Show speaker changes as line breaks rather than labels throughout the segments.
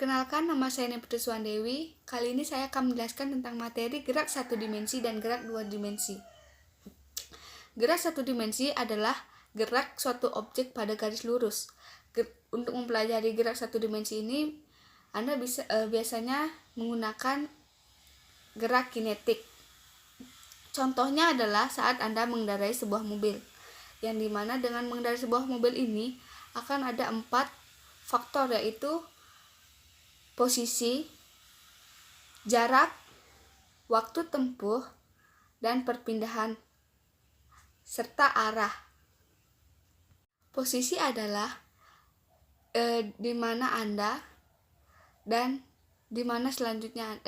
Perkenalkan, nama saya Neptu Suwandewi. Kali ini saya akan menjelaskan tentang materi gerak satu dimensi dan gerak dua dimensi. Gerak satu dimensi adalah gerak suatu objek pada garis lurus. Untuk mempelajari gerak satu dimensi ini, Anda biasanya menggunakan gerak kinetik. Contohnya adalah saat Anda mengendarai sebuah mobil, yang dimana dengan mengendarai sebuah mobil ini akan ada 4 faktor, yaitu posisi, jarak, waktu tempuh, dan perpindahan, serta arah. Posisi adalah di mana Anda dan di mana selanjutnya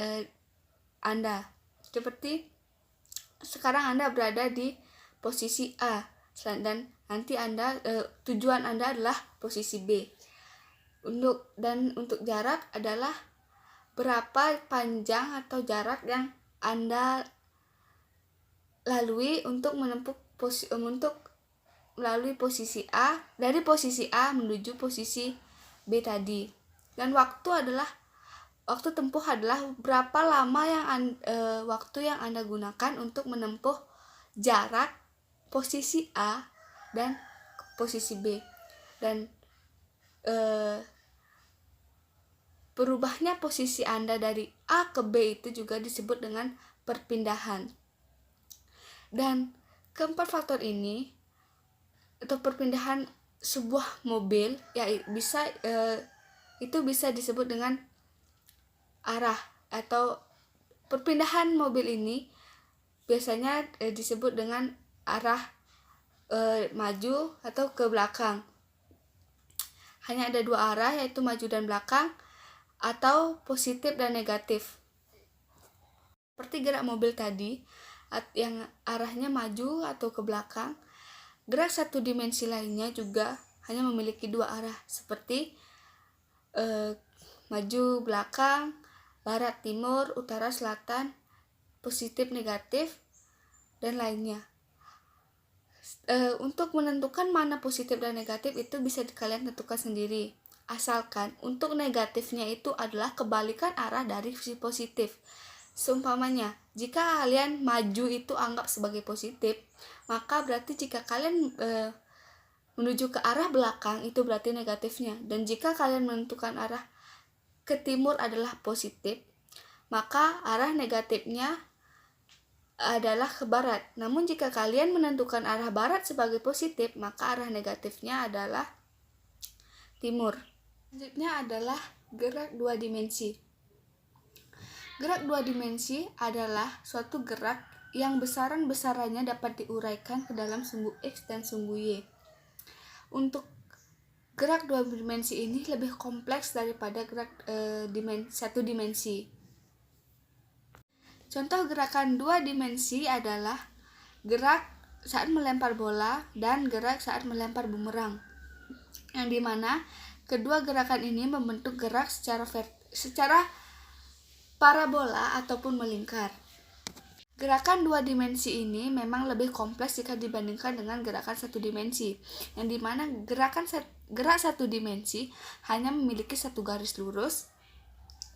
Anda. Seperti sekarang Anda berada di posisi A dan nanti tujuan Anda adalah posisi B. Untuk jarak adalah berapa panjang atau jarak yang Anda lalui untuk menempuh melalui posisi A, dari posisi A menuju posisi B tadi. Dan waktu tempuh adalah berapa lama waktu yang Anda gunakan untuk menempuh jarak posisi A dan posisi B. Dan berubahnya posisi Anda dari A ke B itu juga disebut dengan perpindahan. Dan keempat faktor ini atau perpindahan sebuah mobil itu bisa disebut dengan arah, atau perpindahan mobil ini biasanya disebut dengan arah maju atau ke belakang. Hanya ada 2 arah, yaitu maju dan belakang, atau positif dan negatif. Seperti gerak mobil tadi yang arahnya maju atau ke belakang, gerak satu dimensi lainnya juga hanya memiliki 2 arah, seperti maju belakang, barat timur, utara selatan, positif negatif, dan lainnya. Untuk menentukan mana positif dan negatif itu bisa kalian tentukan sendiri, asalkan untuk negatifnya itu adalah kebalikan arah dari si positif. Seumpamanya, jika kalian maju itu anggap sebagai positif, maka berarti jika kalian menuju ke arah belakang itu berarti negatifnya. Dan jika kalian menentukan arah ke timur adalah positif, maka arah negatifnya adalah ke barat. Namun jika kalian menentukan arah barat sebagai positif, maka arah negatifnya adalah timur. Selanjutnya adalah gerak 2 dimensi. Gerak 2 dimensi adalah suatu gerak yang besaran-besarannya dapat diuraikan ke dalam sumbu X dan sumbu Y. Untuk gerak 2 dimensi ini lebih kompleks daripada gerak 1 dimensi. Contoh gerakan 2 dimensi adalah gerak saat melempar bola dan gerak saat melempar bumerang, yang dimana kedua gerakan ini membentuk gerak secara parabola ataupun melingkar. Gerakan 2 dimensi ini memang lebih kompleks jika dibandingkan dengan gerakan 1 dimensi, yang dimana gerak 1 dimensi hanya memiliki 1 garis lurus,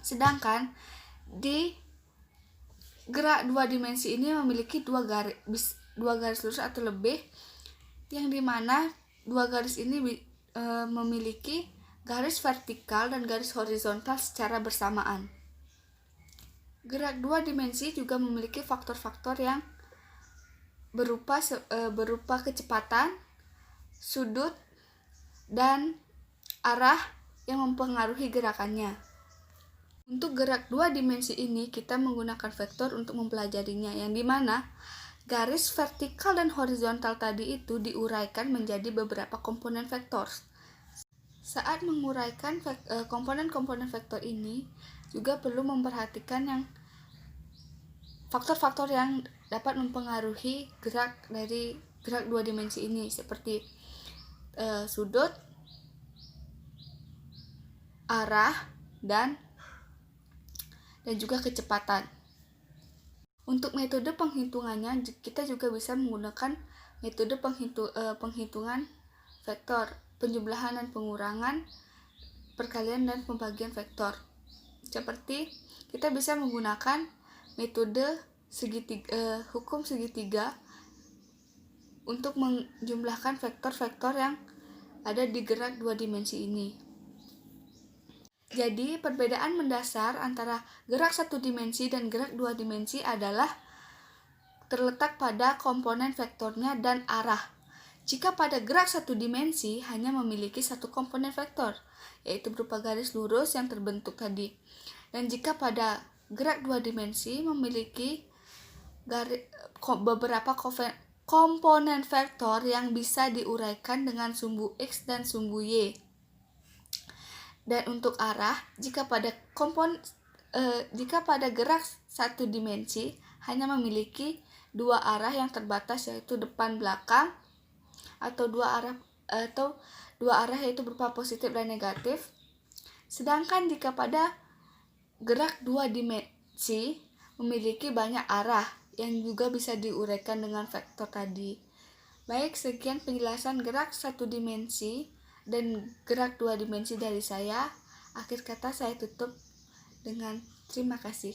sedangkan di gerak 2 dimensi ini memiliki 2 garis lurus atau lebih, yang dimana 2 garis ini memiliki garis vertikal dan garis horizontal secara bersamaan. Gerak 2 dimensi juga memiliki faktor-faktor yang berupa kecepatan, sudut, dan arah yang mempengaruhi gerakannya. Untuk gerak 2 dimensi ini kita menggunakan vektor untuk mempelajarinya, yang dimana garis vertikal dan horizontal tadi itu diuraikan menjadi beberapa komponen vektor. Saat menguraikan komponen-komponen vektor ini juga perlu memperhatikan yang faktor-faktor yang dapat mempengaruhi gerak 2 dimensi ini, seperti sudut, arah, dan juga kecepatan. Untuk metode penghitungannya, kita juga bisa menggunakan metode penghitungan vektor, penjumlahan dan pengurangan, perkalian dan pembagian vektor. Seperti kita bisa menggunakan metode hukum segitiga untuk menjumlahkan vektor-vektor yang ada di gerak 2 dimensi ini. Jadi, perbedaan mendasar antara gerak 1 dimensi dan gerak 2 dimensi adalah terletak pada komponen vektornya dan arah. Jika pada gerak 1 dimensi hanya memiliki satu komponen vektor, yaitu berupa garis lurus yang terbentuk tadi. Dan jika pada gerak 2 dimensi memiliki beberapa komponen vektor yang bisa diuraikan dengan sumbu X dan sumbu Y. Dan untuk arah, jika pada gerak 1 dimensi hanya memiliki dua arah yang terbatas, yaitu depan belakang, atau dua arah yaitu berupa positif dan negatif. Sedangkan jika pada gerak 2 dimensi memiliki banyak arah yang juga bisa diuraikan dengan vektor tadi. Baik, sekian penjelasan gerak 1 dimensi dan gerak 2 dimensi dari saya. Akhir kata saya tutup dengan terima kasih.